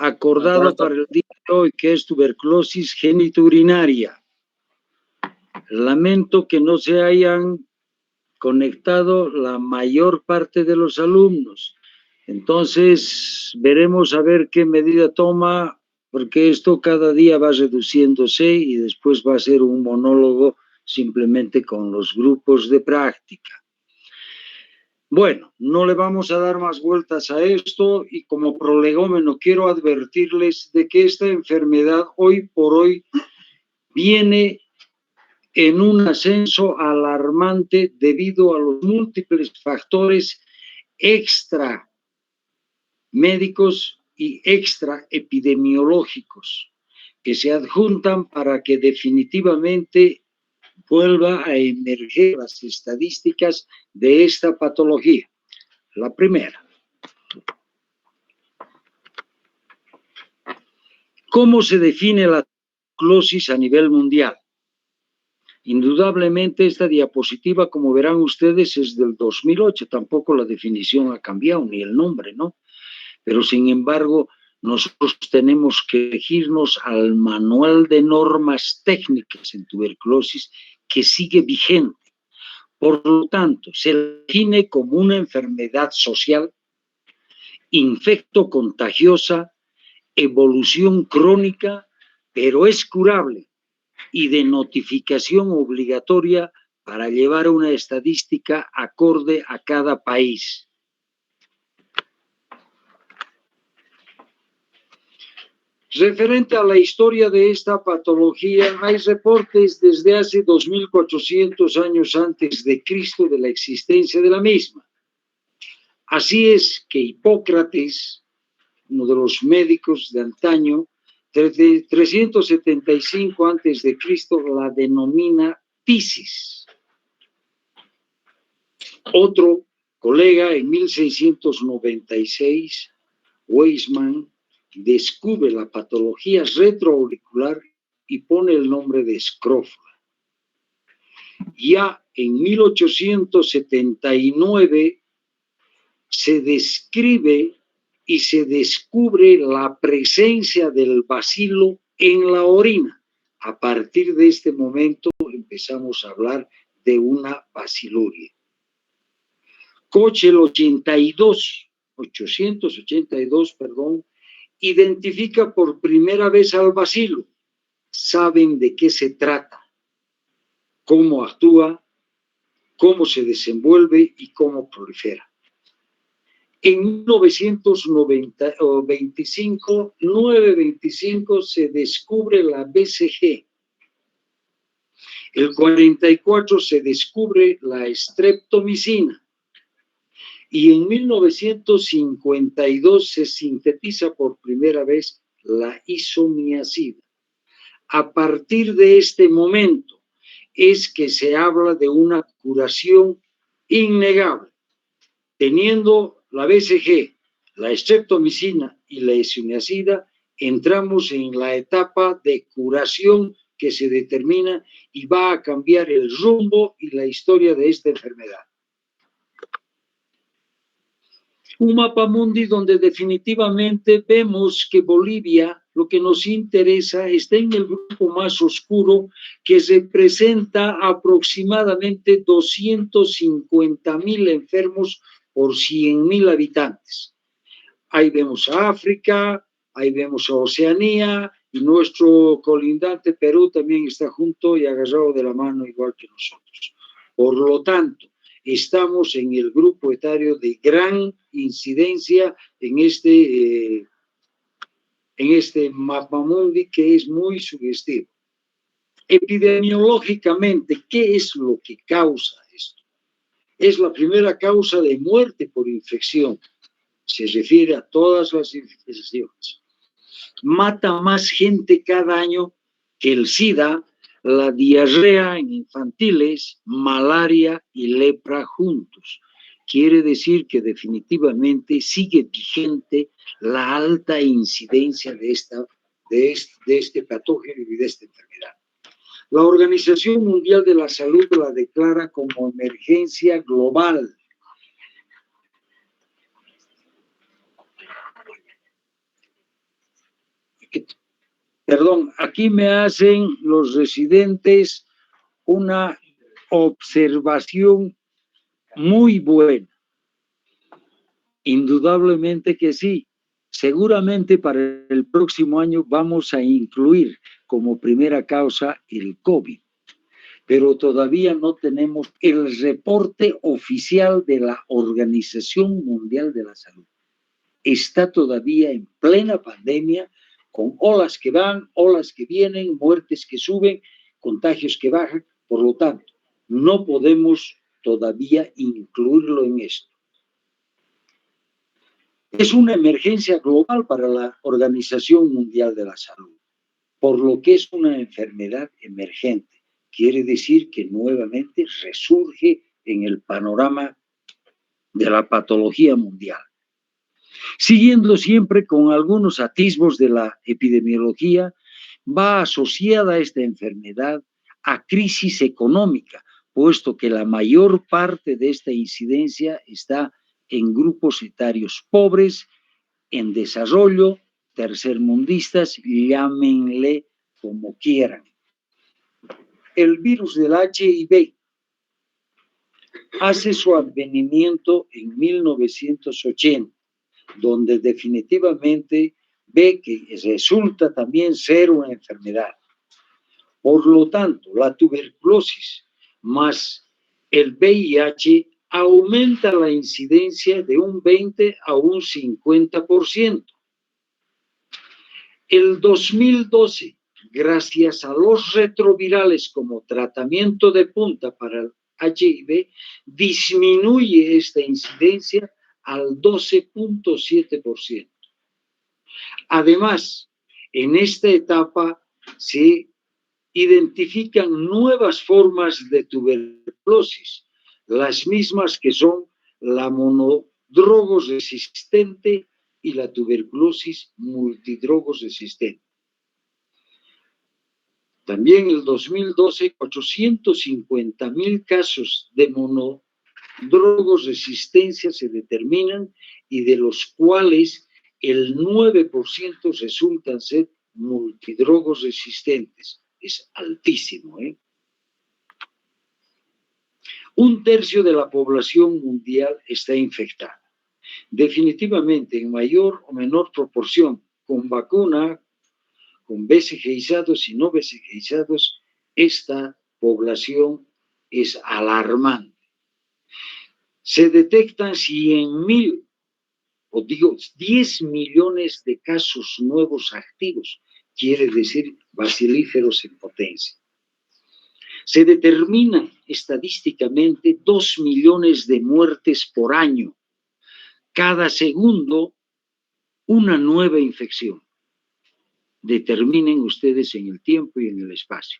acordada para el día de hoy, que es tuberculosis genitourinaria. Lamento que no se hayan conectado la mayor parte de los alumnos. Entonces, veremos a ver qué medida toma, porque esto cada día va reduciéndose y después va a ser un monólogo simplemente con los grupos de práctica. Bueno, no le vamos a dar más vueltas a esto y como prolegómeno quiero advertirles de que esta enfermedad hoy por hoy viene en un ascenso alarmante debido a los múltiples factores extra médicos y extra epidemiológicos que se adjuntan para que definitivamente vuelva a emerger las estadísticas de esta patología. La primera. ¿Cómo se define la tuberculosis a nivel mundial? Indudablemente esta diapositiva, como verán ustedes, es del 2008, tampoco la definición ha cambiado, ni el nombre, ¿no? Pero sin embargo, nosotros tenemos que regirnos al manual de normas técnicas en tuberculosis que sigue vigente. Por lo tanto, se define como una enfermedad social, infecto contagiosa, evolución crónica, pero es curable y de notificación obligatoria para llevar una estadística acorde a cada país. Referente a la historia de esta patología, hay reportes desde hace 2400 años antes de Cristo de la existencia de la misma. Así es que Hipócrates, uno de los médicos de antaño, desde 375 antes de Cristo la denomina tisis. Otro colega en 1696, Weismann, descubre la patología retroauricular y pone el nombre de escrófula. Ya en 1879 se describe y se descubre la presencia del bacilo en la orina. A partir de este momento empezamos a hablar de una baciluria. Koch el 882, identifica por primera vez al bacilo. Saben de qué se trata, cómo actúa, cómo se desenvuelve y cómo prolifera. En 925 se descubre la BCG. El 44 se descubre la streptomicina. Y en 1952 se sintetiza por primera vez la isomiazida. A partir de este momento es que se habla de una curación innegable. Teniendo la BCG, la streptomicina y la isomiazida, entramos en la etapa de curación que se determina y va a cambiar el rumbo y la historia de esta enfermedad. Un mapamundi donde definitivamente vemos que Bolivia, lo que nos interesa, está en el grupo más oscuro, que representa aproximadamente 250.000 enfermos por 100.000 habitantes. Ahí vemos a África, ahí vemos a Oceanía, y nuestro colindante Perú también está junto y agarrado de la mano igual que nosotros. Por lo tanto, estamos en el grupo etario de gran incidencia en este mapamundi que es muy sugestivo. Epidemiológicamente, ¿qué es lo que causa esto? Es la primera causa de muerte por infección. Se refiere a todas las infecciones. Mata más gente cada año que el SIDA, la diarrea en infantiles, malaria y lepra juntos. Quiere decir que definitivamente sigue vigente la alta incidencia de este patógeno y de esta enfermedad. La Organización Mundial de la Salud la declara como emergencia global. Perdón, aquí me hacen los residentes una observación muy buena. Indudablemente que sí. Seguramente para el próximo año vamos a incluir como primera causa el COVID, pero todavía no tenemos el reporte oficial de la Organización Mundial de la Salud. Está todavía en plena pandemia, con olas que van, olas que vienen, muertes que suben, contagios que bajan. Por lo tanto, no podemos todavía incluirlo en esto. Es una emergencia global para la Organización Mundial de la Salud, por lo que es una enfermedad emergente. Quiere decir que nuevamente resurge en el panorama de la patología mundial. Siguiendo siempre con algunos atisbos de la epidemiología, va asociada esta enfermedad a crisis económica, puesto que la mayor parte de esta incidencia está en grupos etarios pobres, en desarrollo, tercermundistas, llámenle como quieran. El virus del HIV hace su advenimiento en 1980, donde definitivamente ve que resulta también ser una enfermedad. Por lo tanto, la tuberculosis más el VIH aumenta la incidencia de un 20 a un 50%. El 2012, gracias a los retrovirales como tratamiento de punta para el HIV, disminuye esta incidencia al 12.7%. Además, en esta etapa se identifican nuevas formas de tuberculosis, las mismas que son la monodrogos resistente y la tuberculosis multidrogos resistente. También en el 2012, 850,000 casos de monodrogos resistencia se determinan y de los cuales el 9% resultan ser multidrogos resistentes. Es altísimo, ¿eh? Un tercio de la población mundial está infectada. Definitivamente, en mayor o menor proporción, con vacuna, con BCGizados y no BCGizados, esta población es alarmante. Se detectan 100,000, o digo 10 millones de casos nuevos activos, quiere decir bacilíferos en potencia. Se determinan estadísticamente 2 millones de muertes por año. Cada segundo, una nueva infección. Determinen ustedes en el tiempo y en el espacio.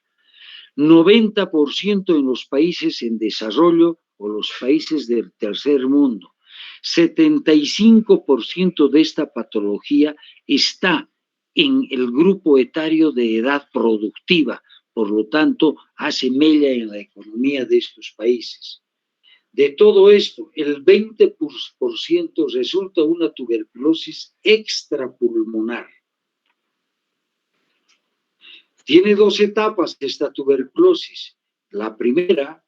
90% en los países en desarrollo o los países del tercer mundo. 75% de esta patología está en el grupo etario de edad productiva, por lo tanto, hace mella en la economía de estos países. De todo esto, el 20% resulta una tuberculosis extrapulmonar. Tiene dos etapas esta tuberculosis. La primera,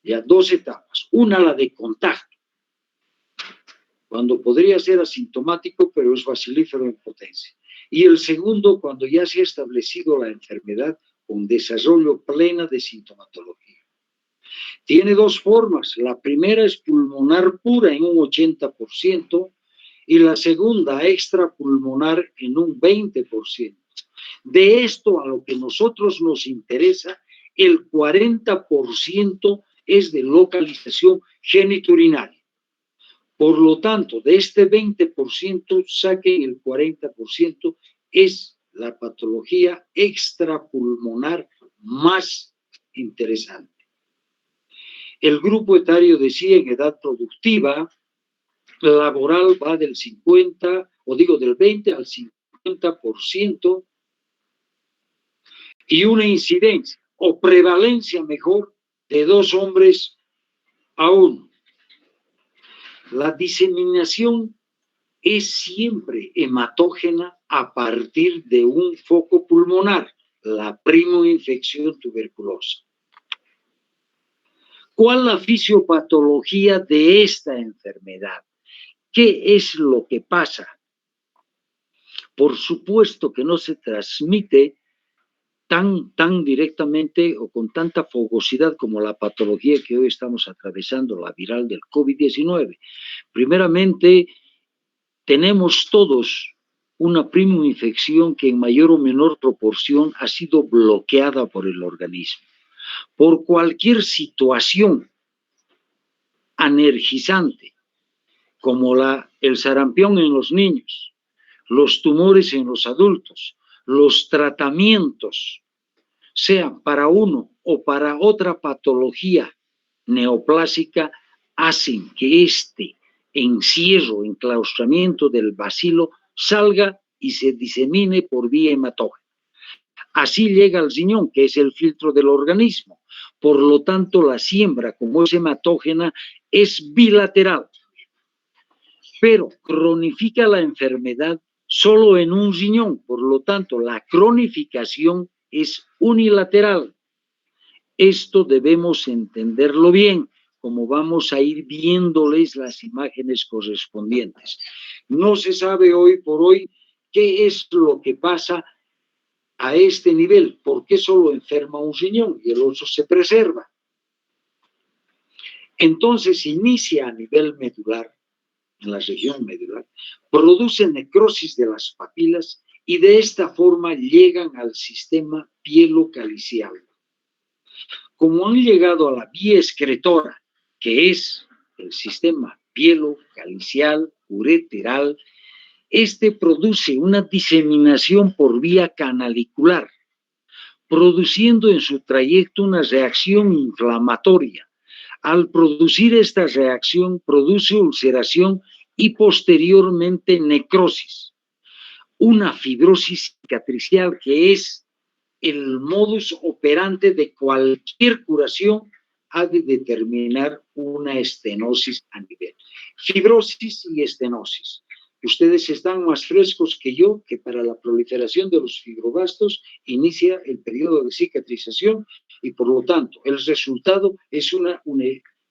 ya 2 etapas. Una, la de contagio, cuando podría ser asintomático, pero es bacilífero en potencia. Y el segundo, cuando ya se ha establecido la enfermedad con desarrollo plena de sintomatología. Tiene dos formas. La primera es pulmonar pura en un 80% y la segunda extrapulmonar en un 20%. De esto a lo que nosotros nos interesa, el 40% es de localización genitourinaria. Por lo tanto, de este 20%, saquen el 40%, es la patología extrapulmonar más interesante. El grupo etario decía en edad productiva, laboral va del 50, o digo del 20 al 50%, y una incidencia o prevalencia mejor de 2 hombres a 1. La diseminación es siempre hematógena a partir de un foco pulmonar, la primoinfección tuberculosa. ¿Cuál es la fisiopatología de esta enfermedad? ¿Qué es lo que pasa? Por supuesto que no se transmite tan directamente o con tanta fogosidad como la patología que hoy estamos atravesando, la viral del COVID-19. Primeramente, tenemos todos una primoinfección que en mayor o menor proporción ha sido bloqueada por el organismo. Por cualquier situación anergizante, como el sarampión en los niños, los tumores en los adultos, los tratamientos, sean para uno o para otra patología neoplásica, hacen que este encierro, enclaustramiento del bacilo salga y se disemine por vía hematógena. Así llega al riñón, que es el filtro del organismo. Por lo tanto, la siembra, como es hematógena, es bilateral, pero cronifica la enfermedad solo en un riñón. Por lo tanto, la cronificación es unilateral. Esto debemos entenderlo bien, como vamos a ir viéndoles las imágenes correspondientes. No se sabe hoy por hoy qué es lo que pasa a este nivel, por qué solo enferma un riñón y el otro se preserva. Entonces inicia a nivel medular, en la región medular, produce necrosis de las papilas y de esta forma llegan al sistema pielocalicial. Como han llegado a la vía excretora, que es el sistema pielocalicial, ureteral, este produce una diseminación por vía canalicular, produciendo en su trayecto una reacción inflamatoria. Al producir esta reacción, produce ulceración y posteriormente necrosis. Una fibrosis cicatricial que es el modus operandi de cualquier curación ha de determinar una estenosis a nivel. Fibrosis y estenosis. Ustedes están más frescos que yo, que para la proliferación de los fibroblastos inicia el periodo de cicatrización y por lo tanto el resultado es una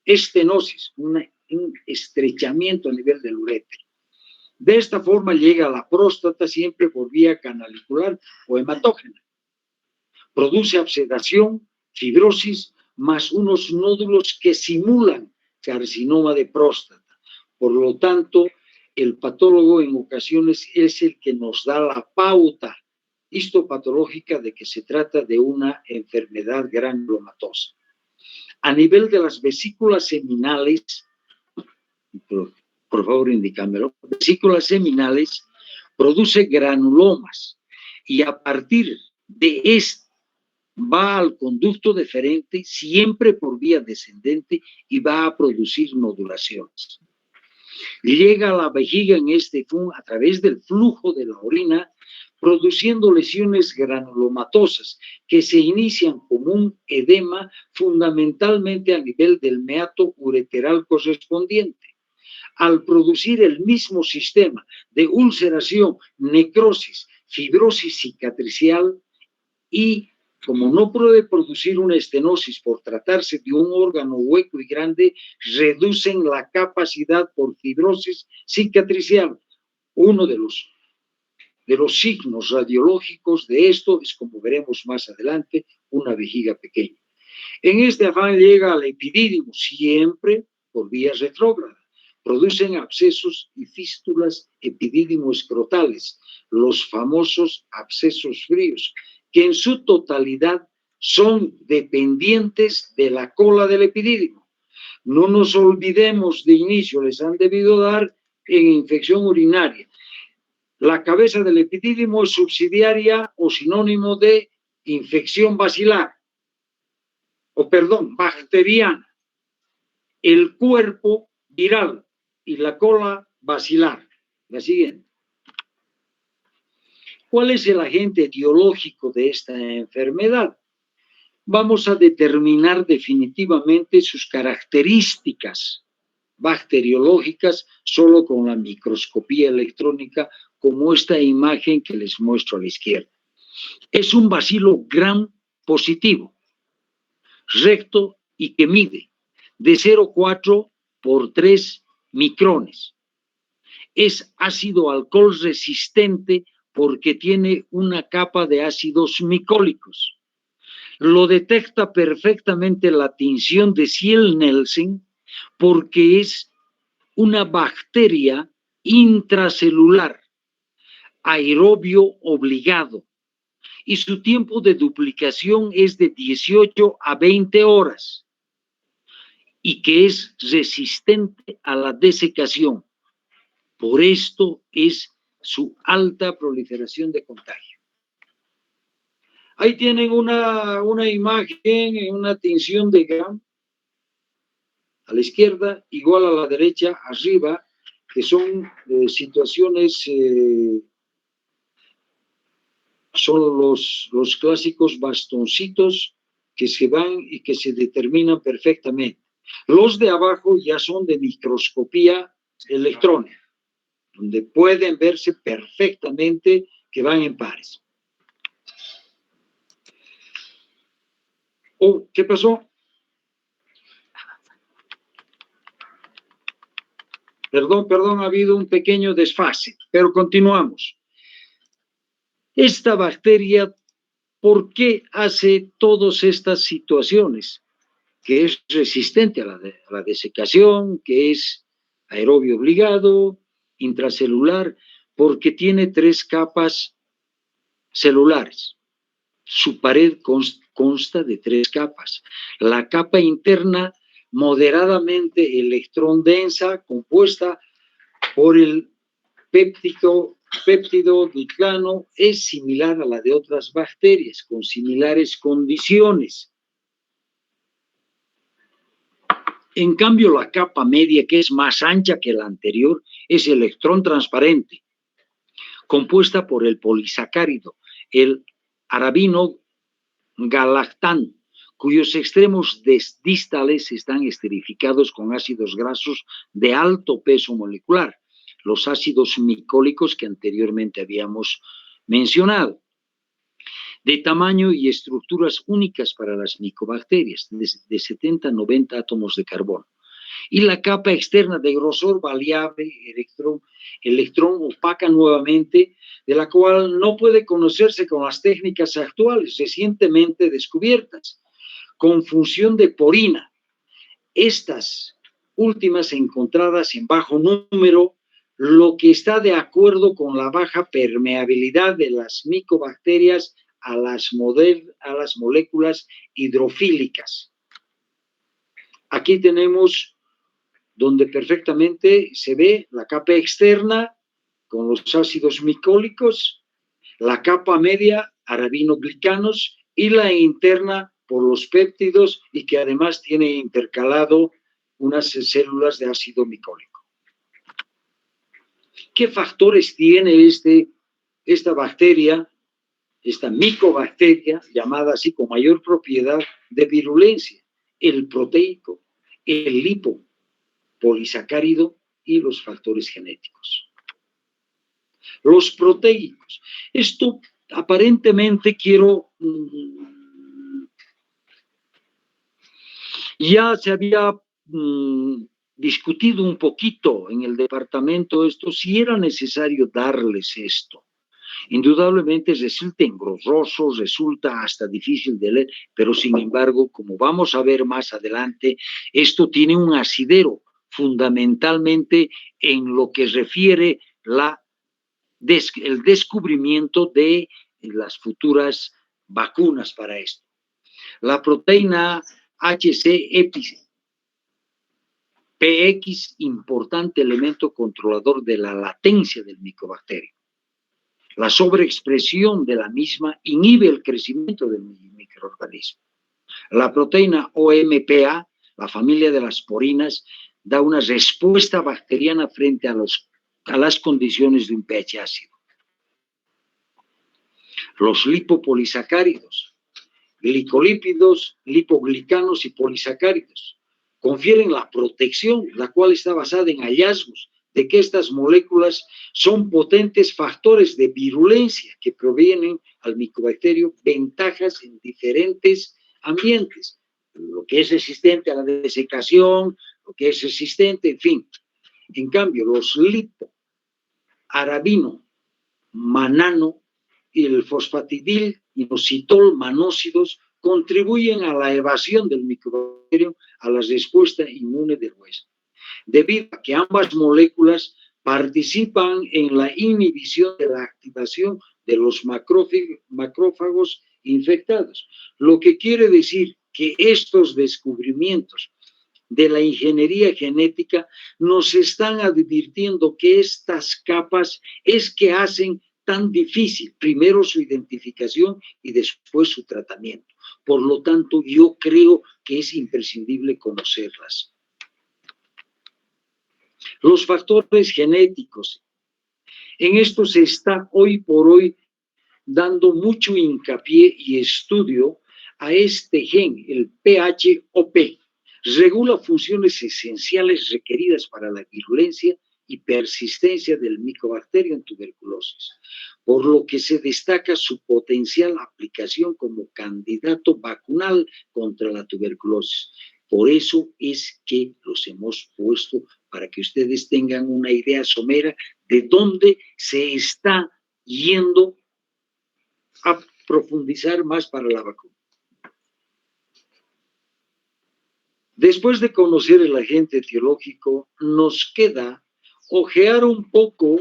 estenosis, un estrechamiento a nivel del uréter. De esta forma llega a la próstata siempre por vía canalicular o hematógena. Produce abscedación, fibrosis, más unos nódulos que simulan carcinoma de próstata. Por lo tanto, el patólogo en ocasiones es el que nos da la pauta histopatológica de que se trata de una enfermedad granulomatosa. A nivel de las vesículas seminales, por favor indícamelo, vesículas seminales produce granulomas y a partir de este va al conducto deferente siempre por vía descendente y va a producir nodulaciones. Llega a la vejiga en este a través del flujo de la orina, produciendo lesiones granulomatosas que se inician como un edema fundamentalmente a nivel del meato ureteral correspondiente. Al producir el mismo sistema de ulceración, necrosis, fibrosis cicatricial y como no puede producir una estenosis por tratarse de un órgano hueco y grande, reducen la capacidad por fibrosis cicatricial. Uno de los signos radiológicos de esto es, como veremos más adelante, una vejiga pequeña. En este afán llega al epidídimo, siempre por vía retrógrada. Producen abscesos y fístulas epidídimo-escrotales, los famosos abscesos fríos, que en su totalidad son dependientes de la cola del epidídimo. No nos olvidemos de inicio, les han debido dar en infección urinaria. La cabeza del epidídimo es subsidiaria o sinónimo de infección bacteriana. El cuerpo viral y la cola bacilar. La siguiente. ¿Cuál es el agente etiológico de esta enfermedad? Vamos a determinar definitivamente sus características bacteriológicas solo con la microscopía electrónica como esta imagen que les muestro a la izquierda. Es un bacilo gram positivo, recto y que mide de 0,4 por 3 micrones. Es ácido alcohol resistente porque tiene una capa de ácidos micólicos. Lo detecta perfectamente la tinción de Ziel-Nielsen porque es una bacteria intracelular, aerobio obligado, y su tiempo de duplicación es de 18 a 20 horas y que es resistente a la desecación. Por esto es su alta proliferación de contagio. Ahí tienen una imagen, una tinción de Gram, a la izquierda, igual a la derecha, arriba, que son situaciones, son los clásicos bastoncitos que se van y que se determinan perfectamente. Los de abajo ya son de microscopía electrónica, donde pueden verse perfectamente que van en pares. Oh, ¿qué pasó? Perdón, ha habido un pequeño desfase, pero continuamos. Esta bacteria, ¿por qué hace todas estas situaciones? Que es resistente a la desecación, que es aerobio obligado, intracelular, porque tiene 3 capas celulares. Su pared consta de 3 capas. La capa interna, moderadamente electrón densa, compuesta por el péptido glicano, es similar a la de otras bacterias, con similares condiciones. En cambio, la capa media, que es más ancha que la anterior, es electrón transparente, compuesta por el polisacárido, el arabino galactano, cuyos extremos distales están esterificados con ácidos grasos de alto peso molecular, los ácidos micólicos que anteriormente habíamos mencionado, de tamaño y estructuras únicas para las micobacterias, de 70 a 90 átomos de carbono. Y la capa externa de grosor variable, electrón opaca nuevamente, de la cual no puede conocerse con las técnicas actuales recientemente descubiertas, con función de porina. Estas últimas encontradas en bajo número, lo que está de acuerdo con la baja permeabilidad de las micobacterias a las moléculas hidrofílicas. Aquí tenemos donde perfectamente se ve la capa externa con los ácidos micólicos, la capa media, arabinoglicanos, y la interna por los péptidos y que además tiene intercalado unas células de ácido micólico. ¿Qué factores tiene esta bacteria, esta micobacteria, llamada así con mayor propiedad de virulencia? El proteico, el lipopolisacárido y los factores genéticos. Los proteicos. Esto aparentemente ya se había discutido un poquito en el departamento si era necesario darles esto. Indudablemente resulta engorroso, resulta hasta difícil de leer, pero sin embargo, como vamos a ver más adelante, esto tiene un asidero fundamentalmente en lo que refiere el descubrimiento de las futuras vacunas para esto. La proteína HCPX, importante elemento controlador de la latencia del micobacterio. La sobreexpresión de la misma inhibe el crecimiento del microorganismo. La proteína OMPA, la familia de las porinas, da una respuesta bacteriana frente a las condiciones de un pH ácido. Los lipopolisacáridos, glicolípidos, lipoglicanos y polisacáridos confieren la protección, la cual está basada en hallazgos de que estas moléculas son potentes factores de virulencia que provienen al micobacterio ventajas en diferentes ambientes, lo que es resistente a la desecación, lo que es resistente, en fin. En cambio, los lipo, arabino, manano y el fosfatidil inositol manóxidos contribuyen a la evasión del micobacterio a la respuesta inmune del huésped, debido a que ambas moléculas participan en la inhibición de la activación de los macrófagos infectados, lo que quiere decir que estos descubrimientos de la ingeniería genética nos están advirtiendo que estas capas es que hacen tan difícil primero su identificación y después su tratamiento. Por lo tanto, yo creo que es imprescindible conocerlas. Los factores genéticos. En esto se está hoy por hoy dando mucho hincapié y estudio a este gen, el PHOP. Regula funciones esenciales requeridas para la virulencia y persistencia del micobacterio en tuberculosis, por lo que se destaca su potencial aplicación como candidato vacunal contra la tuberculosis. Por eso es que los hemos puesto para que ustedes tengan una idea somera de dónde se está yendo a profundizar más para la vacuna. Después de conocer el agente etiológico, nos queda ojear un poco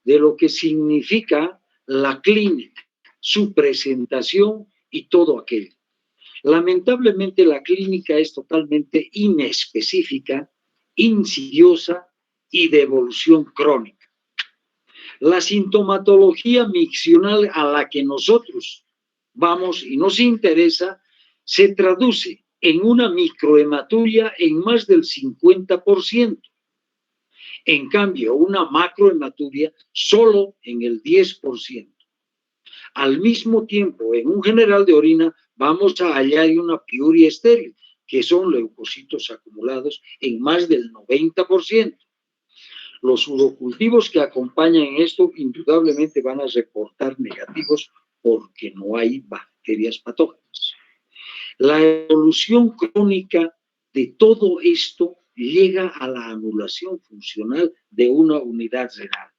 de lo que significa la clínica, su presentación y todo aquello. Lamentablemente la clínica es totalmente inespecífica, insidiosa y de evolución crónica. La sintomatología miccional a la que nosotros vamos y nos interesa se traduce en una microhematuria en más del 50%. En cambio, una macrohematuria solo en el 10%. Al mismo tiempo, en un general de orina vamos a hallar una piuria estéril, que son leucocitos acumulados en más del 90%. Los urocultivos que acompañan esto indudablemente van a reportar negativos porque no hay bacterias patógenas. La evolución crónica de todo esto llega a la anulación funcional de una unidad renal.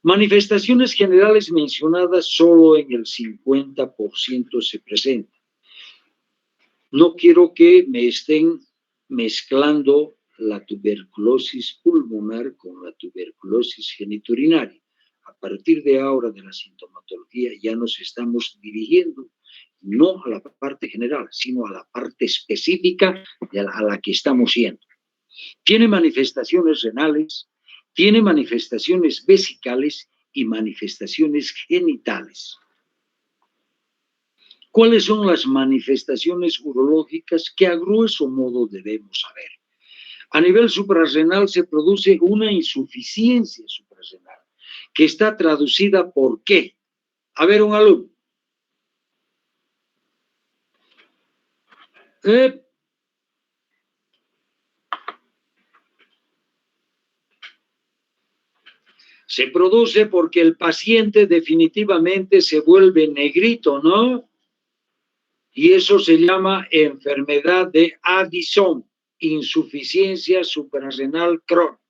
Manifestaciones generales mencionadas solo en el 50% se presentan. No quiero que me estén mezclando la tuberculosis pulmonar con la tuberculosis genitourinaria. A partir de ahora de la sintomatología ya nos estamos dirigiendo no a la parte general, sino a la parte específica a la que estamos yendo. Tiene manifestaciones renales, tiene manifestaciones vesicales y manifestaciones genitales. ¿Cuáles son las manifestaciones urológicas que a grueso modo debemos saber? A nivel suprarrenal se produce una insuficiencia suprarrenal, que está traducida por ¿qué? A ver, un alumno. Se produce porque el paciente definitivamente se vuelve negrito, ¿no? Y eso se llama enfermedad de Addison, insuficiencia suprarrenal crónica.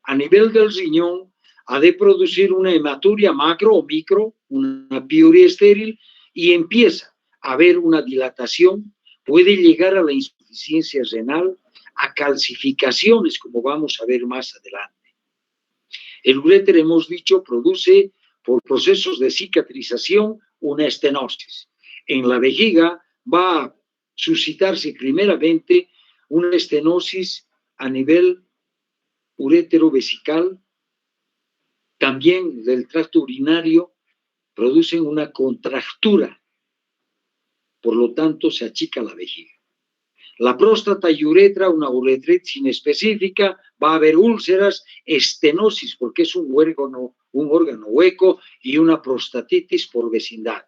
A nivel del riñón, ha de producir una hematuria macro o micro, una piuria estéril, y empieza a haber una dilatación, puede llegar a la insuficiencia renal, a calcificaciones, como vamos a ver más adelante. El uréter, hemos dicho, produce por procesos de cicatrización una estenosis. En la vejiga va a suscitarse primeramente una estenosis a nivel urétero-vesical, también del tracto urinario, producen una contractura, por lo tanto se achica la vejiga. La próstata y uretra, una uretritis inespecífica, va a haber úlceras, estenosis, porque es un órgano hueco, y una prostatitis por vecindad.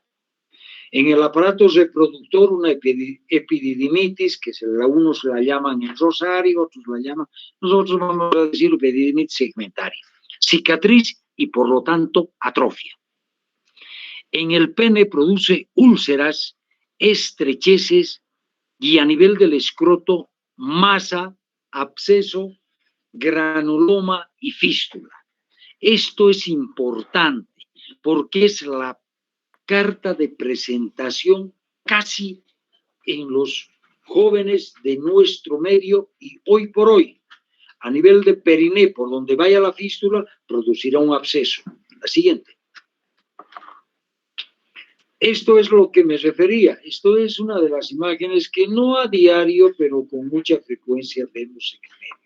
En el aparato reproductor, una epididimitis, que unos la llaman en rosario, otros la llaman, nosotros vamos a decir epididimitis segmentaria. Cicatriz y por lo tanto atrofia. En el pene produce úlceras, estrecheces y a nivel del escroto, masa, absceso, granuloma y fístula. Esto es importante porque es la carta de presentación casi en los jóvenes de nuestro medio y hoy por hoy, a nivel de periné, por donde vaya la fístula, producirá un absceso. La siguiente. Esto es lo que me refería. Esto es una de las imágenes que no a diario, pero con mucha frecuencia vemos en el medio.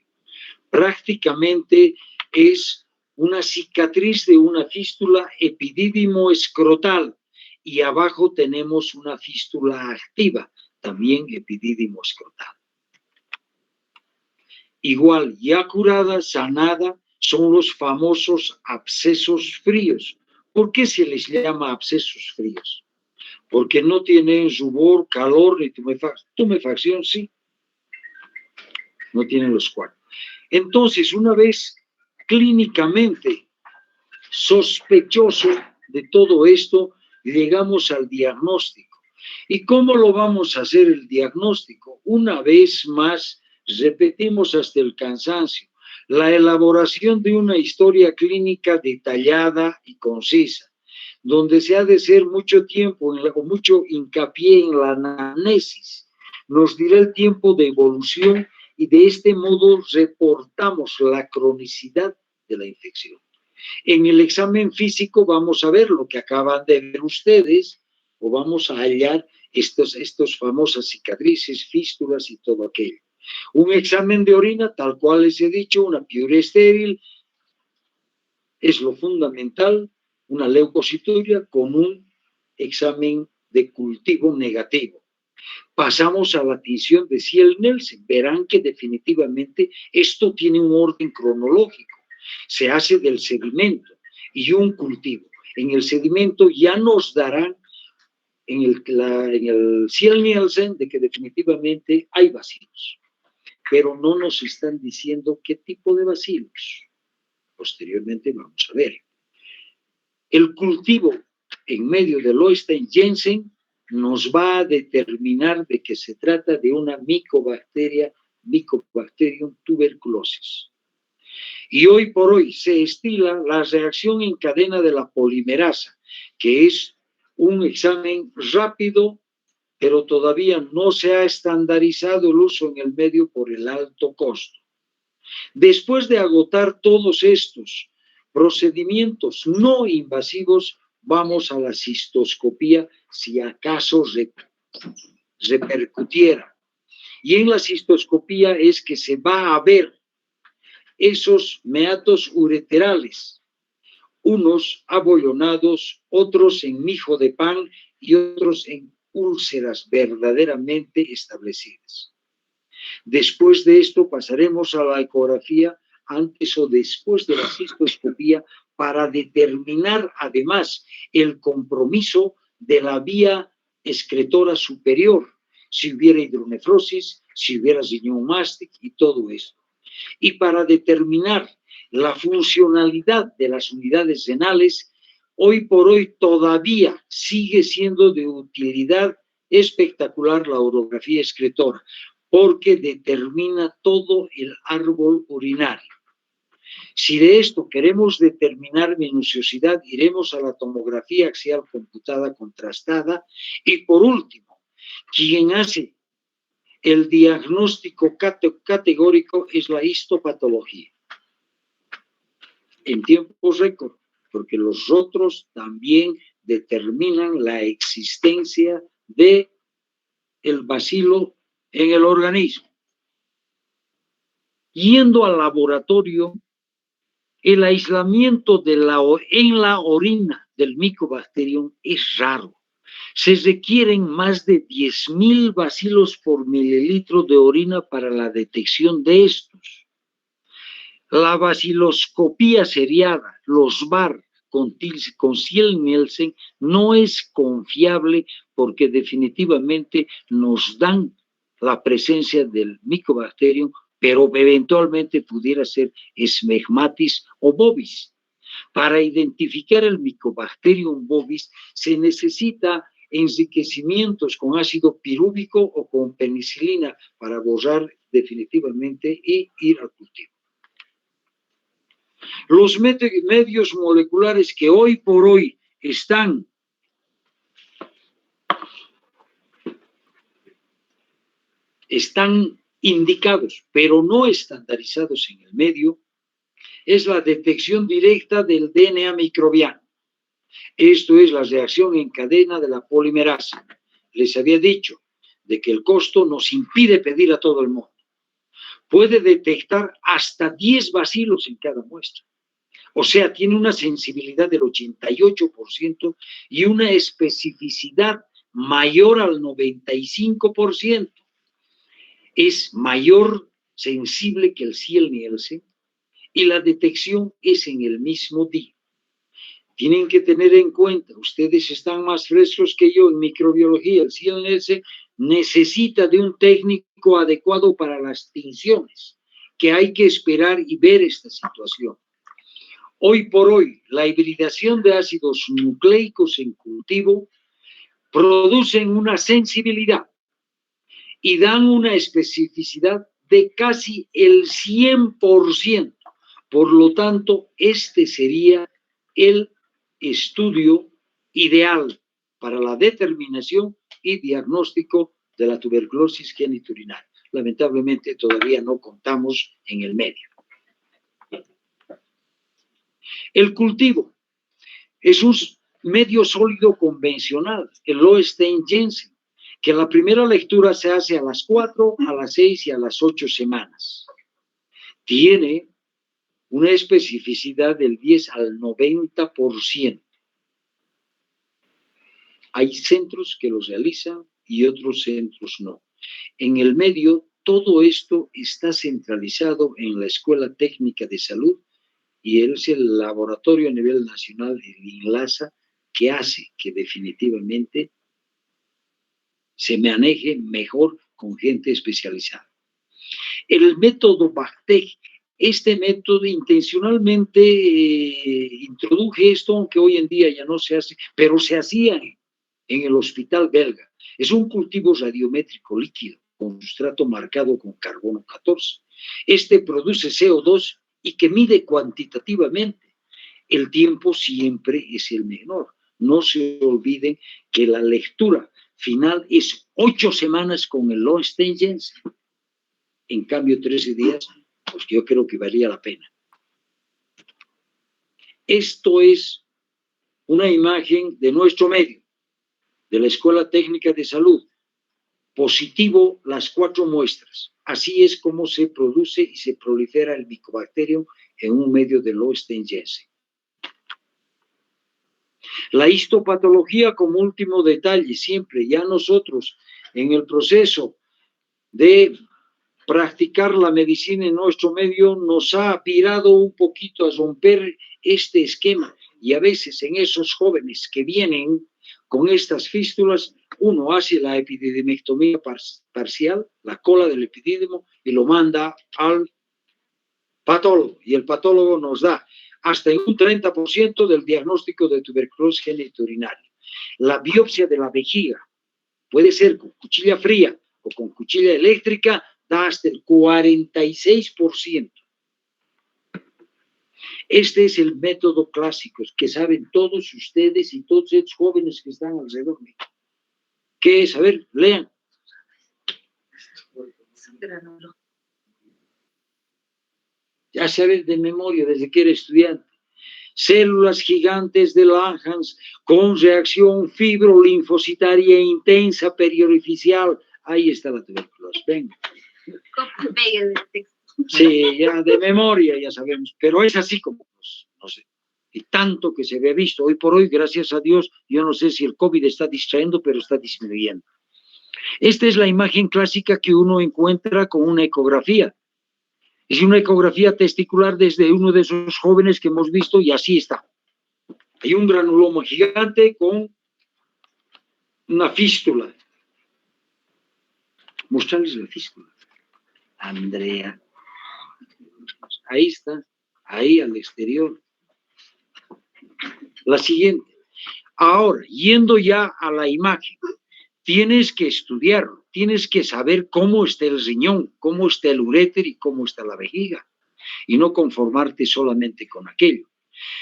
Prácticamente es una cicatriz de una fístula epidídimo escrotal y abajo tenemos una fístula activa, también epidídimo escrotal. Igual, ya curada, sanada, son los famosos abscesos fríos. ¿Por qué se les llama abscesos fríos? Porque no tienen rubor, calor ni tumefacción, sí. No tienen los cuatro. Entonces, una vez clínicamente sospechoso de todo esto, llegamos al diagnóstico. ¿Y cómo lo vamos a hacer el diagnóstico? Una vez más, repetimos hasta el cansancio, la elaboración de una historia clínica detallada y concisa, donde se ha de hacer mucho tiempo, mucho hincapié en la anamnesis, nos dirá el tiempo de evolución y de este modo reportamos la cronicidad de la infección. En el examen físico vamos a ver lo que acaban de ver ustedes, o vamos a hallar estos famosas cicatrices, fístulas y todo aquello. Un examen de orina, tal cual les he dicho, una piura estéril, es lo fundamental, una leucocitoria con un examen de cultivo negativo. Pasamos a la tinción de Ziel-Nielsen. Verán que definitivamente esto tiene un orden cronológico. Se hace del sedimento y un cultivo. En el sedimento ya nos darán en el Ziel-Nielsen de que definitivamente hay bacilos, pero no nos están diciendo qué tipo de bacilos. Posteriormente vamos a ver. El cultivo en medio del Oystein-Jensen nos va a determinar de que se trata de una Mycobacterium tuberculosis. Y hoy por hoy se estila la reacción en cadena de la polimerasa, que es un examen rápido, pero todavía no se ha estandarizado el uso en el medio por el alto costo. Después de agotar todos estos procedimientos no invasivos, vamos a la cistoscopía si acaso repercutiera. Y en la cistoscopía es que se va a ver esos meatos ureterales, unos abollonados, otros en mijo de pan y otros en úlceras verdaderamente establecidas. Después de esto pasaremos a la ecografía antes o después de la cistoscopía para determinar además el compromiso de la vía excretora superior, si hubiera hidronefrosis, si hubiera riñón mástic y todo eso. Y para determinar la funcionalidad de las unidades renales, hoy por hoy todavía sigue siendo de utilidad espectacular la urografía excretora, porque determina todo el árbol urinario. Si de esto queremos determinar minuciosidad, iremos a la tomografía axial computada contrastada. Y por último, quien hace el diagnóstico categórico es la histopatología. En tiempos récord, porque los otros también determinan la existencia del bacilo en el organismo. Yendo al laboratorio, el aislamiento en la orina del Mycobacterium es raro. Se requieren más de 10.000 bacilos por mililitro de orina para la detección de estos. La baciloscopía seriada, los VAR, con Kiel-Nielsen no es confiable porque definitivamente nos dan la presencia del Mycobacterium, pero eventualmente pudiera ser Smegmatis o bovis. Para identificar el Mycobacterium bovis se necesita enriquecimientos con ácido pirúvico o con penicilina para borrar definitivamente y ir al cultivo. Los medios moleculares que hoy por hoy están indicados, pero no estandarizados en el medio, es la detección directa del DNA microbiano. Esto es la reacción en cadena de la polimerasa. Les había dicho de que el costo nos impide pedir a todo el mundo. Puede detectar hasta 10 bacilos en cada muestra. O sea, tiene una sensibilidad del 88% y una especificidad mayor al 95%. Es mayor sensible que el Kiel-Nielsen y la detección es en el mismo día. Tienen que tener en cuenta, ustedes están más frescos que yo en microbiología, el Kiel-Nielsen necesita de un técnico adecuado para las tinciones, que hay que esperar y ver esta situación. Hoy por hoy, la hibridación de ácidos nucleicos en cultivo producen una sensibilidad y dan una especificidad de casi el 100%. Por lo tanto, este sería el estudio ideal para la determinación y diagnóstico de la tuberculosis genitourinaria. Lamentablemente, todavía no contamos en el medio. El cultivo es un medio sólido convencional, el Lowenstein-Jensen, que la primera lectura se hace a las 4, a las 6 y a las 8 semanas. Tiene una especificidad del 10 al 90%. Hay centros que los realizan y otros centros no. En el medio, todo esto está centralizado en la Escuela Técnica de Salud y es el laboratorio a nivel nacional, el INLASA, que hace que definitivamente se maneje mejor con gente especializada. El método BACTEC, este método intencionalmente introduje esto, aunque hoy en día ya no se hace, pero se hacía en el hospital belga. Es un cultivo radiométrico líquido con sustrato marcado con carbono 14. Este produce CO2 y que mide cuantitativamente. El tiempo siempre es el menor. No se olviden que la lectura final es 8 semanas con el Lowenstein-Jensen. En cambio, 13 días, pues yo creo que valía la pena. Esto es una imagen de nuestro medio, de la Escuela Técnica de Salud. Positivo las 4 muestras. Así es como se produce y se prolifera el Mycobacterium en un medio de Lowenstein-Jensen. La histopatología como último detalle, siempre ya nosotros en el proceso de practicar la medicina en nuestro medio nos ha virado un poquito a romper este esquema y a veces en esos jóvenes que vienen con estas fístulas, uno hace la epididimectomía parcial, la cola del epidídimo y lo manda al patólogo y el patólogo nos da hasta en un 30% del diagnóstico de tuberculosis genitourinaria. La biopsia de la vejiga puede ser con cuchilla fría o con cuchilla eléctrica, da hasta el 46%. Este es el método clásico que saben todos ustedes y todos estos jóvenes que están alrededor mío. ¿Qué es? A ver, lean. Ya saben de memoria desde que era estudiante. Células gigantes de Langhans con reacción fibrolinfocitaria intensa periorificial. Ahí está la tuberculosis. Venga. Sí, ya de memoria ya sabemos, pero es así como, no sé, y tanto que se había visto. Hoy por hoy, gracias a Dios, yo no sé si el COVID está distrayendo, pero está disminuyendo. Esta es la imagen clásica que uno encuentra con una ecografía. Es una ecografía testicular desde uno de esos jóvenes que hemos visto y así está. Hay un granuloma gigante con una fístula. Mostrarles la fístula. Andrea. Ahí está, ahí al exterior. La siguiente. Ahora, yendo ya a la imagen, tienes que estudiarlo, tienes que saber cómo está el riñón, cómo está el uréter y cómo está la vejiga, y no conformarte solamente con aquello.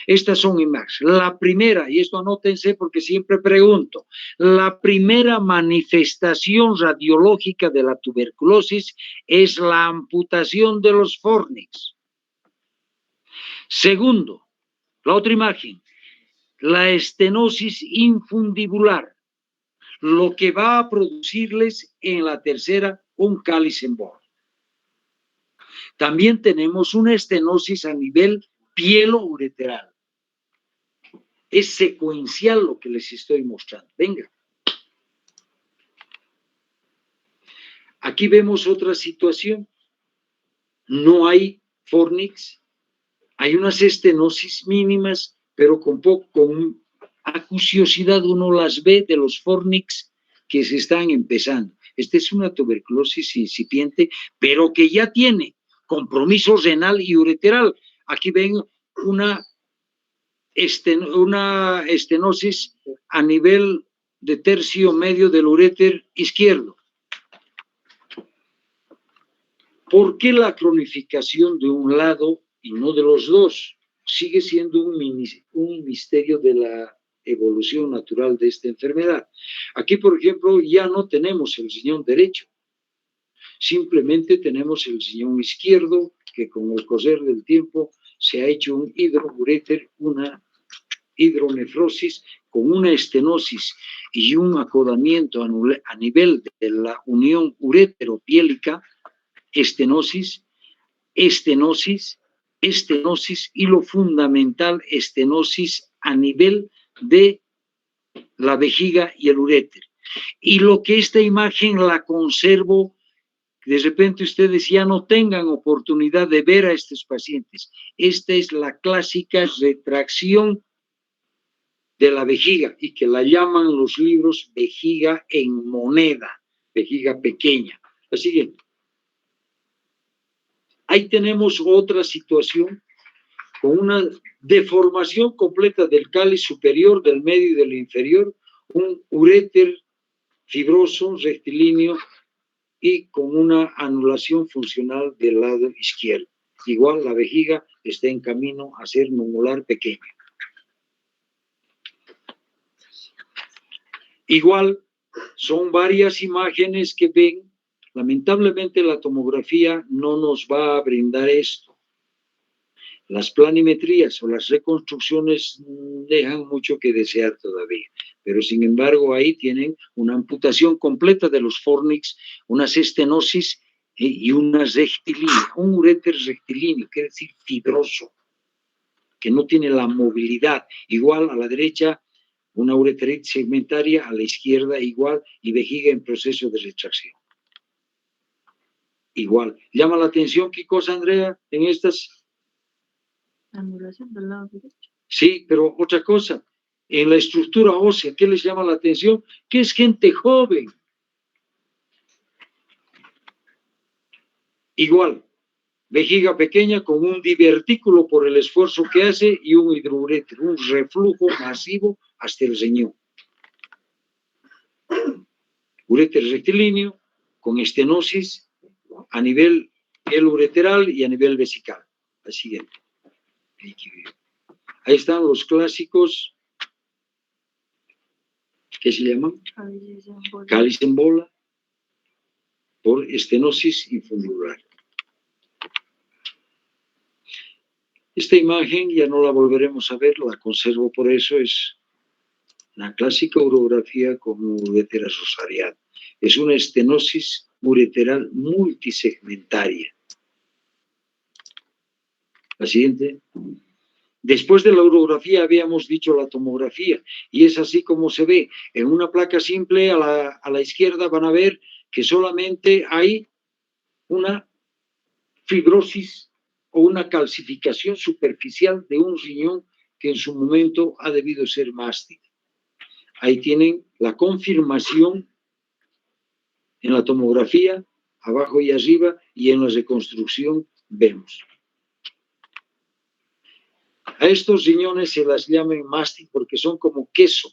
Estas son imágenes. La primera, y esto anótense porque siempre pregunto, la primera manifestación radiológica de la tuberculosis es la amputación de los fornix. Segundo, la otra imagen, la estenosis infundibular, lo que va a producirles en la tercera un cáliz en bola. También tenemos una estenosis a nivel pielo-ureteral. Es secuencial lo que les estoy mostrando. Venga. Aquí vemos otra situación. No hay fornix, hay unas estenosis mínimas, pero con acuciosidad uno las ve de los fornix que se están empezando. Esta es una tuberculosis incipiente, pero que ya tiene compromiso renal y ureteral. Aquí ven una estenosis a nivel de tercio medio del uréter izquierdo. ¿Por qué la cronificación de un lado y no de los dos? Sigue siendo un misterio de la evolución natural de esta enfermedad. Aquí, por ejemplo, ya no tenemos el riñón derecho, simplemente tenemos el riñón izquierdo, que con el correr del tiempo se ha hecho un hidrouréter, una hidronefrosis, con una estenosis y un acodamiento a nivel de la unión urétero-piélica, estenosis, estenosis, estenosis y lo fundamental, estenosis a nivel de la vejiga y el uréter. Y lo que esta imagen la conservo, de repente ustedes ya no tengan oportunidad de ver a estos pacientes. Esta es la clásica retracción de la vejiga y que la llaman los libros vejiga en moneda, vejiga pequeña. La siguiente. Ahí tenemos otra situación con una deformación completa del cáliz superior, del medio y del inferior, un uréter fibroso, rectilíneo y con una anulación funcional del lado izquierdo. Igual la vejiga está en camino a ser numular pequeña. Igual son varias imágenes que ven. Lamentablemente la tomografía no nos va a brindar esto. Las planimetrías o las reconstrucciones dejan mucho que desear todavía, pero sin embargo ahí tienen una amputación completa de los fornix, unas estenosis y una rectilínea, un uréter rectilíneo, quiere decir fibroso, que no tiene la movilidad. Igual a la derecha una ureteritis segmentaria, a la izquierda igual, y vejiga en proceso de retracción. Igual. ¿Llama la atención qué cosa, Andrea, en estas? Anulación del lado derecho. Sí, pero otra cosa, en la estructura ósea, ¿qué les llama la atención? Que es gente joven. Igual, vejiga pequeña con un divertículo por el esfuerzo que hace y un hidrouréter, un reflujo masivo hasta el riñón. Uréter rectilíneo con estenosis a nivel ureteral y a nivel vesical. La siguiente. Ahí están los clásicos, ¿qué se llaman? Cáliz en bola por estenosis infundibular. Esta imagen ya no la volveremos a ver, la conservo por eso, es la clásica urografía con ureter rosariado. Es una estenosis ureteral multisegmentaria. La siguiente. Después de la urografía habíamos dicho la tomografía, y es así como se ve. En una placa simple a la izquierda van a ver que solamente hay una fibrosis o una calcificación superficial de un riñón que en su momento ha debido ser mástil. Ahí tienen la confirmación en la tomografía, abajo y arriba, y en la reconstrucción vemos. A estos riñones se las llaman mástil porque son como queso.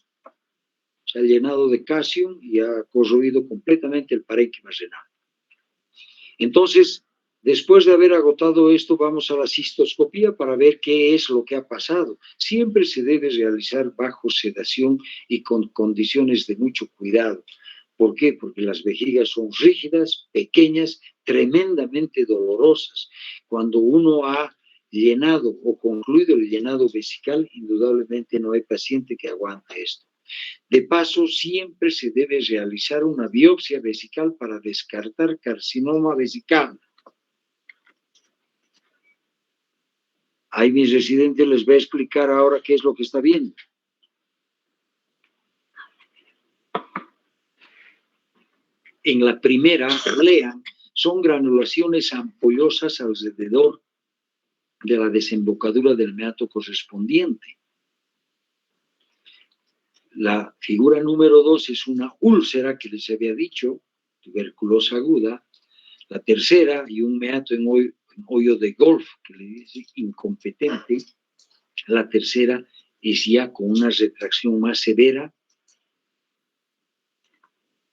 Se ha llenado de calcio y ha corroído completamente el parénquima renal. Entonces, después de haber agotado esto, vamos a la cistoscopía para ver qué es lo que ha pasado. Siempre se debe realizar bajo sedación y con condiciones de mucho cuidado. ¿Por qué? Porque las vejigas son rígidas, pequeñas, tremendamente dolorosas. Cuando uno ha llenado o concluido el llenado vesical, indudablemente no hay paciente que aguante esto. De paso, siempre se debe realizar una biopsia vesical para descartar carcinoma vesical. Ahí mi residente les va a explicar ahora qué es lo que está viendo. En la primera, lean, son granulaciones ampollosas alrededor de la desembocadura del meato correspondiente. La figura número 2 es una úlcera que les había dicho, tuberculosa aguda. La tercera, y un meato en hoyo de golf, que le dice incompetente. La tercera es ya con una retracción más severa.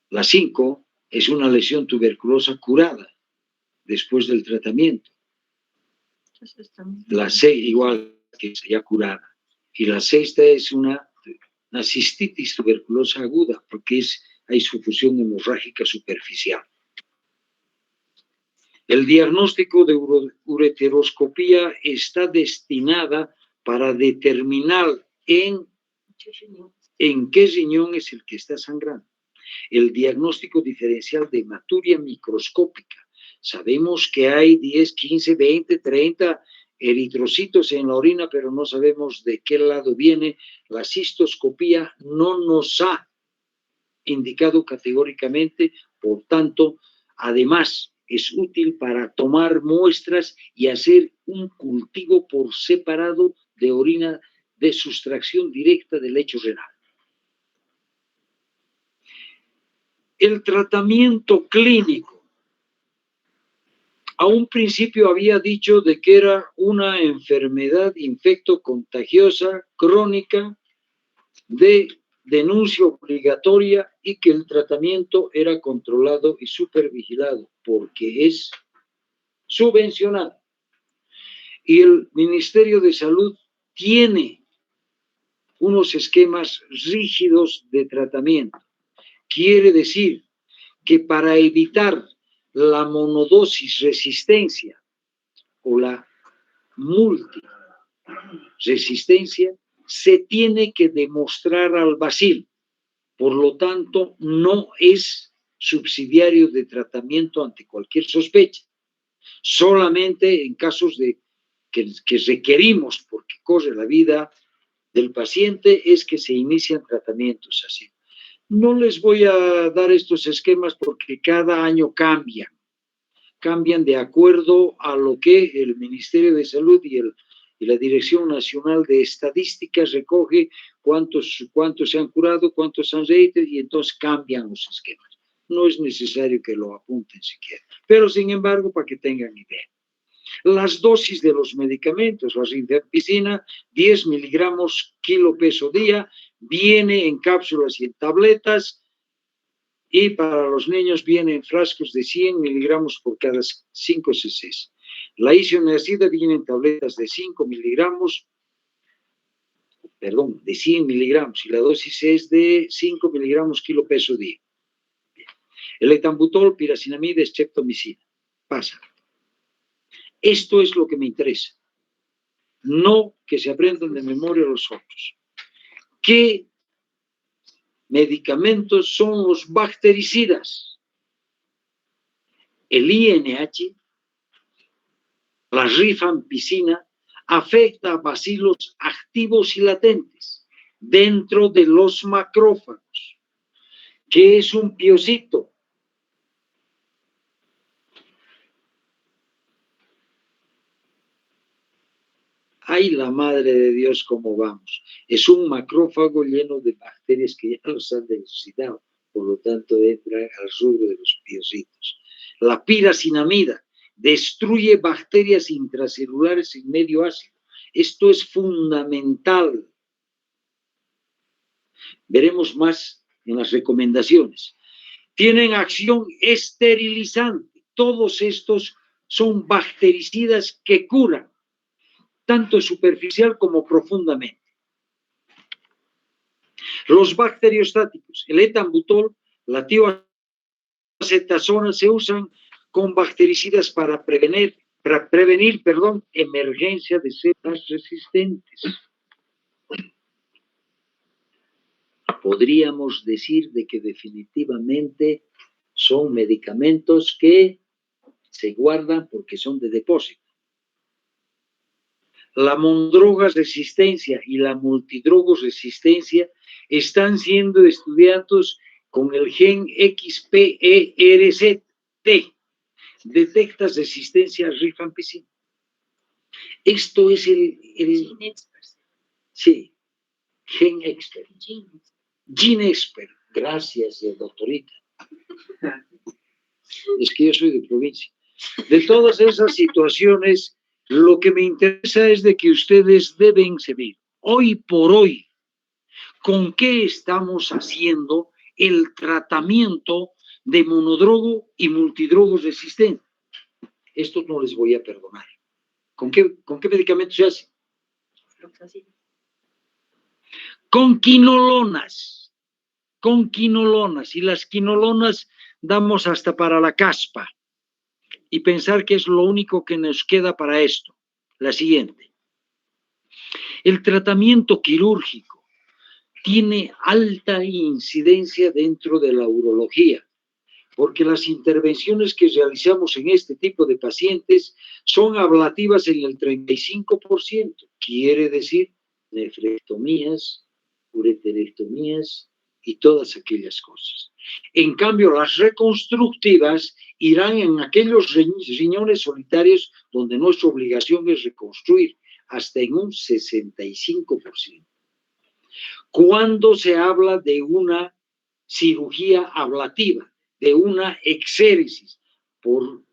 La 5 es una lesión tuberculosa curada después del tratamiento. La 6 igual que ya curada. Y la 6 es una cistitis tuberculosa aguda, porque hay sufusión hemorrágica superficial. El diagnóstico de ureteroscopía está destinada para determinar en qué riñón es el que está sangrando. El diagnóstico diferencial de hematuria microscópica. Sabemos que hay 10, 15, 20, 30 eritrocitos en la orina, pero no sabemos de qué lado viene. La cistoscopía no nos ha indicado categóricamente, por tanto, además es útil para tomar muestras y hacer un cultivo por separado de orina de sustracción directa del lecho renal. El tratamiento clínico. A un principio había dicho de que era una enfermedad infectocontagiosa crónica de denuncia obligatoria y que el tratamiento era controlado y supervigilado porque es subvencionado. Y el Ministerio de Salud tiene unos esquemas rígidos de tratamiento. Quiere decir que para evitar la monodosis resistencia o la multiresistencia, se tiene que demostrar al bacilo. Por lo tanto, no es subsidiario de tratamiento ante cualquier sospecha. Solamente en casos de que requerimos, porque corre la vida del paciente, es que se inician tratamientos así. No les voy a dar estos esquemas porque cada año cambian de acuerdo a lo que el Ministerio de Salud y la Dirección Nacional de Estadísticas recoge cuántos se han curado, cuántos han reído, y entonces cambian los esquemas. No es necesario que lo apunten siquiera, pero sin embargo, para que tengan idea. Las dosis de los medicamentos, la rifampicina, 10 miligramos kilo peso día, viene en cápsulas y en tabletas, y para los niños viene en frascos de 100 miligramos por cada 5 cc. La isoniazida viene en tabletas de 5 miligramos, de 100 miligramos, y la dosis es de 5 miligramos kilo peso día. El etambutol, piracinamida, streptomicina. Pasa. Esto es lo que me interesa. No que se aprendan de memoria los otros. ¿Qué medicamentos son los bactericidas? El INH, la rifampicina, afecta a bacilos activos y latentes dentro de los macrófagos. ¿Qué es un piocito? ¡Ay, la madre de Dios, cómo vamos! Es un macrófago lleno de bacterias que ya los han depositado, por lo tanto entra al rubro de los piocitos. La piracinamida destruye bacterias intracelulares en medio ácido. Esto es fundamental. Veremos más en las recomendaciones. Tienen acción esterilizante. Todos estos son bactericidas que curan, tanto superficial como profundamente. Los bacteriostáticos, el etambutol, la tioacetazona, se usan con bactericidas para prevenir emergencia de cepas resistentes. Podríamos decir de que definitivamente son medicamentos que se guardan porque son de depósito. La monodrogas resistencia y la multidrogos resistencia están siendo estudiados con el gen XPERZT. Detectas resistencia a rifampicina. Esto es el sí, gen expert. Gene expert. Gracias, doctorita. Es que yo soy de provincia. De todas esas situaciones, lo que me interesa es de que ustedes deben saber, hoy por hoy, con qué estamos haciendo el tratamiento de monodrogo y multidrogos resistentes. Esto no les voy a perdonar. ¿Con qué medicamentos se hace? Con quinolonas. Y las quinolonas damos hasta para la caspa. Y pensar que es lo único que nos queda para esto. La siguiente. El tratamiento quirúrgico tiene alta incidencia dentro de la urología, porque las intervenciones que realizamos en este tipo de pacientes son ablativas en el 35%. Quiere decir nefrectomías, ureterectomías y todas aquellas cosas. En cambio, las reconstructivas irán en aquellos riñones solitarios donde nuestra obligación es reconstruir hasta en un 65%. Cuando se habla de una cirugía ablativa, de una exéresis, por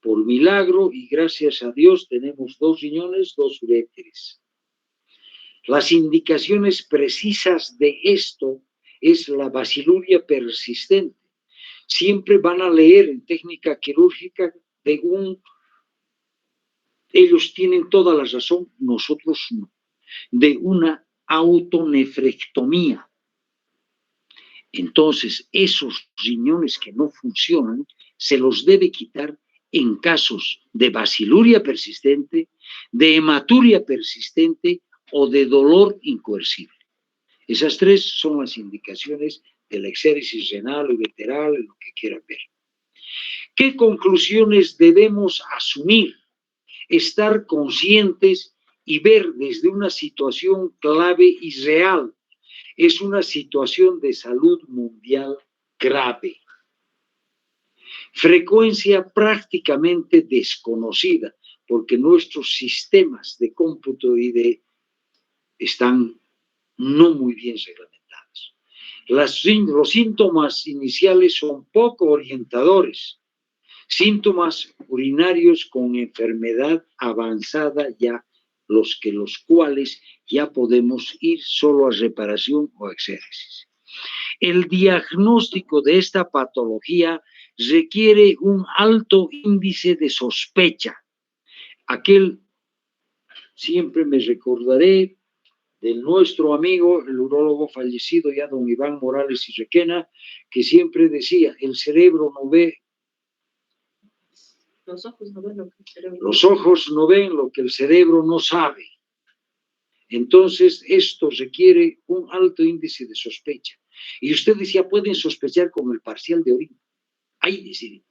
milagro y gracias a Dios tenemos 2 riñones, 2 uréteres. Las indicaciones precisas de esto es la basiluria persistente. Siempre van a leer en técnica quirúrgica ellos tienen toda la razón, nosotros no, de una autonefrectomía. Entonces, esos riñones que no funcionan, se los debe quitar en casos de basiluria persistente, de hematuria persistente o de dolor incoercible. Esas 3 son las indicaciones de la exéresis renal, ureteral, lo que quieran ver. ¿Qué conclusiones debemos asumir? Estar conscientes y ver desde una situación clave y real. Es una situación de salud mundial grave. Frecuencia prácticamente desconocida, porque nuestros sistemas de cómputo están no muy bien reglamentados. Los síntomas iniciales son poco orientadores. Síntomas urinarios con enfermedad avanzada ya, los cuales ya podemos ir solo a reparación o exéresis. El diagnóstico de esta patología requiere un alto índice de sospecha. Siempre me recordaré de nuestro amigo, el urólogo fallecido ya, don Iván Morales y Requena, que siempre decía, el cerebro no ve. Los ojos no ven lo que el cerebro Los ojos no ven lo que el cerebro no sabe. Entonces, esto requiere un alto índice de sospecha. Y usted decía, pueden sospechar con el parcial de orina. Hay decir,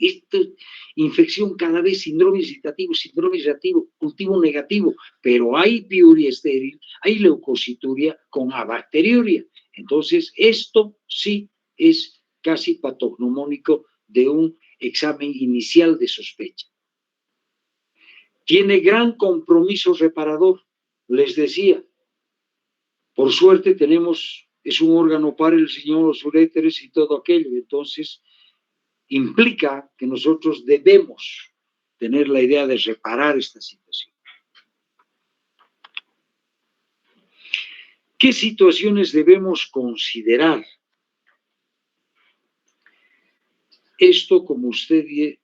infección cada vez, síndrome reactivo, cultivo negativo, pero hay piuria estéril, hay leucocituria con abacteriuria. Entonces, esto sí es casi patognomónico de un examen inicial de sospecha. Tiene gran compromiso reparador. les decía, por suerte es un órgano para el Señor, los uréteres y todo aquello, entonces implica que nosotros debemos tener la idea de reparar esta situación. ¿Qué situaciones debemos considerar? Esto, como ustedes,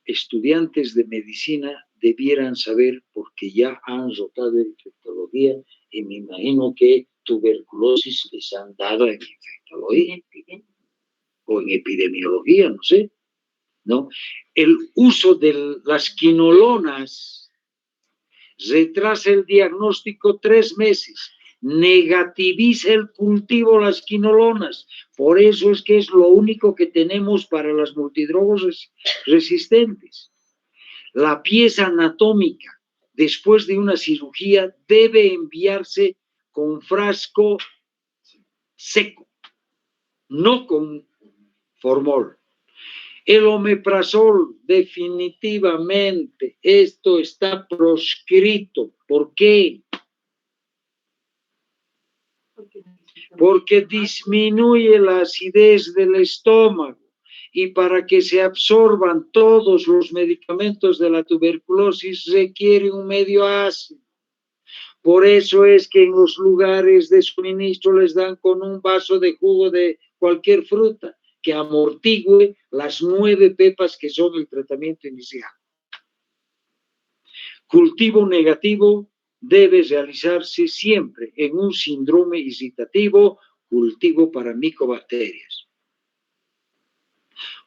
estudiantes de medicina, debieran saber porque ya han rotado infectología y me imagino que tuberculosis les han dado en infectología o en epidemiología, no sé, ¿no? El uso de las quinolonas retrasa el diagnóstico 3 meses, negativiza el cultivo las quinolonas, por eso es que es lo único que tenemos para las multidrogos resistentes. La pieza anatómica después de una cirugía debe enviarse con frasco seco, no con formol. El omeprazol, definitivamente, esto está proscrito. ¿Por qué? Porque disminuye la acidez del estómago y para que se absorban todos los medicamentos de la tuberculosis requiere un medio ácido. Por eso es que en los lugares de suministro les dan con un vaso de jugo de cualquier fruta que amortigue las 9 pepas que son el tratamiento inicial. Cultivo negativo debe realizarse siempre en un síndrome irritativo, cultivo para micobacterias.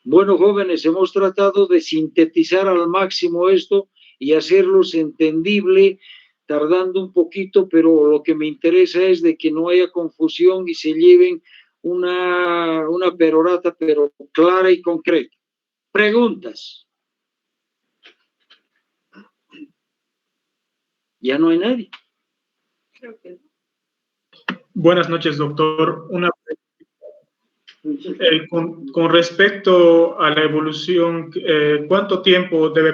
Bueno, jóvenes, hemos tratado de sintetizar al máximo esto y hacerlos entendible, tardando un poquito, pero lo que me interesa es de que no haya confusión y se lleven una perorata, pero clara y concreta. ¿Preguntas? ¿Ya no hay nadie? Creo que no. Buenas noches, doctor. Con respecto a la evolución, ¿cuánto tiempo debe